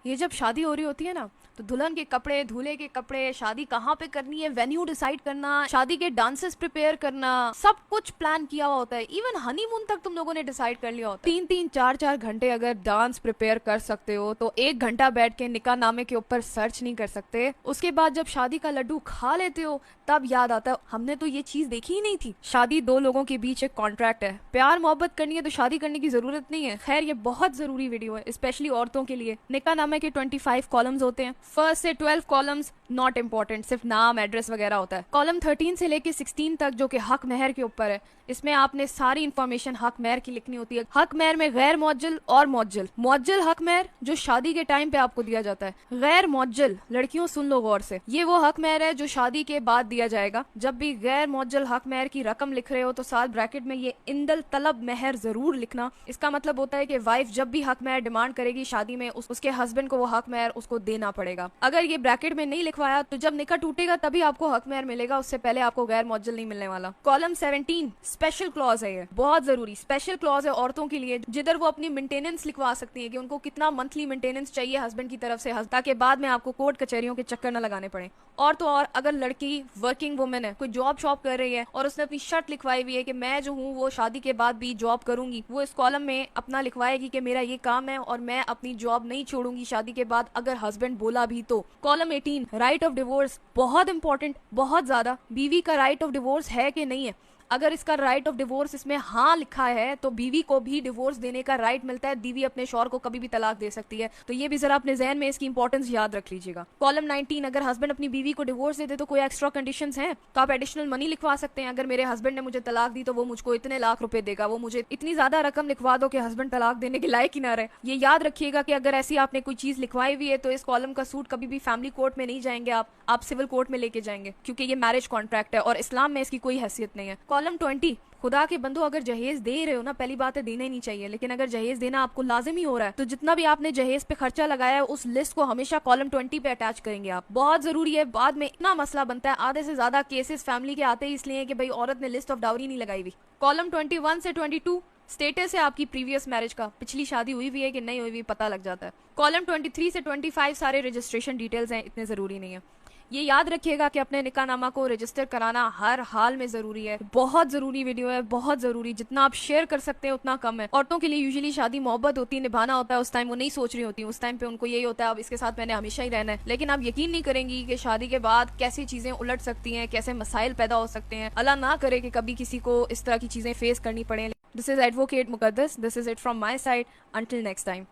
ये जब शादी हो रही होती है ना, तो दुल्हन के कपड़े, दूल्हे के कपड़े, शादी कहाँ पे करनी है, वेन्यू डिसाइड करना, शादी के डांसेस प्रिपेयर करना, सब कुछ प्लान किया हुआ होता है। इवन हनीमून तक तुम लोगों ने डिसाइड कर लिया होता है। 3-3 4-4 घंटे अगर डांस प्रिपेयर कर सकते हो तो 1 घंटा बैठ के निकाह नामे के ऊपर सर्च नहीं कर सकते। उसके बाद जब शादी का लड्डू खा लेते हो तब याद आता है हमने तो ये चीज देखी ही नहीं थी। शादी दो लोगों के बीच एक कॉन्ट्रैक्ट है, प्यार मोहब्बत करनी है तो शादी करने की जरूरत नहीं है। खैर ये बहुत जरूरी वीडियो है स्पेशली औरतों के लिए। निकाह नामे के 25 कॉलम्स होते हैं। फर्स्ट से 12 कॉलम्स नॉट इम्पोर्टेंट, सिर्फ नाम एड्रेस वगैरह होता है। कॉलम 13 से लेके 16 तक जो कि हक महर के ऊपर है, इसमें आपने सारी इन्फॉर्मेशन हक महर की लिखनी होती है। हक महर में गैर मुअज्जल और मुअज्जल। मुअज्जल हक महर जो शादी के टाइम पे आपको दिया जाता है। गैर मुअज्जल, लड़कियों सुन लो गौर से, ये वो हक महर है जो शादी के बाद दिया जाएगा। जब भी गैर मुअज्जल हक महर की रकम लिख रहे हो तो साथ ब्रैकेट में ये इंदल तलब महर जरूर लिखना। इसका मतलब होता है कि वाइफ जब भी हक महर डिमांड करेगी शादी में, उसके हस्बैंड को वो हक महर उसको देना पड़ेगा। अगर ये ब्रैकेट में नहीं लिखवाया तो जब निकाह टूटेगा तभी आपको हक महर मिलेगा, उससे पहले आपको गैर मुअज्जल नहीं मिलने वाला। कॉलम 17 स्पेशल क्लॉज है, ये बहुत जरूरी स्पेशल क्लॉज है औरतों के लिए, जिधर वो अपनी मेंटेनेंस लिखवा सकती है कि उनको कितना मंथली मेंटेनेंस चाहिए हस्बैंड की तरफ से, ताकि बाद में आपको कोर्ट कचहरियों के चक्कर न लगाने पड़े। और तो और अगर लड़की वर्किंग वुमेन है, कोई जॉब शॉप कर रही है और उसने अपनी शर्त लिखवाई हुई है कि मैं जो हूँ वो शादी के बाद भी जॉब करूंगी, वो इस कॉलम में अपना लिखवाएगी कि मेरा ये काम है और मैं अपनी जॉब नहीं छोड़ूंगी शादी के बाद, अगर हस्बैंड बोला भी तो। कॉलम 18 राइट ऑफ डिवोर्स, बहुत इंपॉर्टेंट, बहुत ज्यादा। बीवी का राइट ऑफ डिवोर्स है कि नहीं है। अगर इसका राइट ऑफ डिवोर्स इसमें हाँ लिखा है तो बीवी को भी डिवोर्स देने का राइट मिलता है। बीवी अपने शौहर को कभी भी तलाक दे सकती है, तो ये भी जरा अपने जहन में इसकी इंपॉर्टेंस याद रख लीजिएगा। कॉलम 19 अगर हस्बैंड अपनी बीवी को डिवोर्स दे दे तो कोई एक्स्ट्रा कंडीशंस हैं तो आप एडिशनल मनी लिखवा सकते हैं। अगर मेरे हस्बैंड ने मुझे तलाक दी तो वो मुझको इतने लाख रुपए देगा, वो मुझे इतनी ज्यादा रकम लिखवा दो कि हस्बैंड तलाक देने के लायक ही ना रहे। ये याद रखिएगा कि अगर ऐसी आपने कोई चीज लिखवाई हुई है तो इस कॉलम का सूट कभी भी फैमिली कोर्ट में नहीं जाएंगे, आप सिविल कोर्ट में लेके जाएंगे, क्योंकि ये मैरिज कॉन्ट्रैक्ट है और इस्लाम में इसकी कोई हैसियत नहीं है। कॉलम 20 खुदा के बंदो अगर जहेज दे रहे हो ना, पहली बात है देना ही नहीं चाहिए, लेकिन अगर जहेज देना आपको लाजिम ही हो रहा है तो जितना भी आपने जहेज पे खर्चा लगाया है उस लिस्ट को हमेशा कॉलम 20 पे अटैच करेंगे आप। बहुत जरूरी है, बाद में इतना मसला बनता है, आधे से ज्यादा केसेस फैमिली के आते ही इसलिए कि भाई औरत ने लिस्ट ऑफ डाउरी नहीं लगाई हुई। कॉलम 21 से 22 स्टेटस है आपकी प्रीवियस मैरिज का, पिछली शादी हुई हुई है कि नहीं हुई हुई पता लग जाता है। कॉलम 23 से 25 सारे रजिस्ट्रेशन डिटेल्स हैं, इतने जरूरी नहीं है। ये याद रखिएगा कि अपने निकाहनामा को रजिस्टर कराना हर हाल में जरूरी है। बहुत जरूरी वीडियो है, बहुत जरूरी, जितना आप शेयर कर सकते हैं उतना कम है। औरतों के लिए यूजुअली शादी मोहब्बत होती है, निभाना होता है, उस टाइम वो नहीं सोच रही होती, उस टाइम पे उनको यही होता है अब इसके साथ मैंने हमेशा ही रहना है। लेकिन आप यकीन नहीं करेंगी कि शादी के बाद कैसी चीजें उलट सकती हैं, कैसे मसाइल पैदा हो सकते हैं। अल्लाह ना करे कि कभी किसी को इस तरह की चीजें फेस करनी पड़े। This is advocate Muqaddas, this is it from my side, until next time.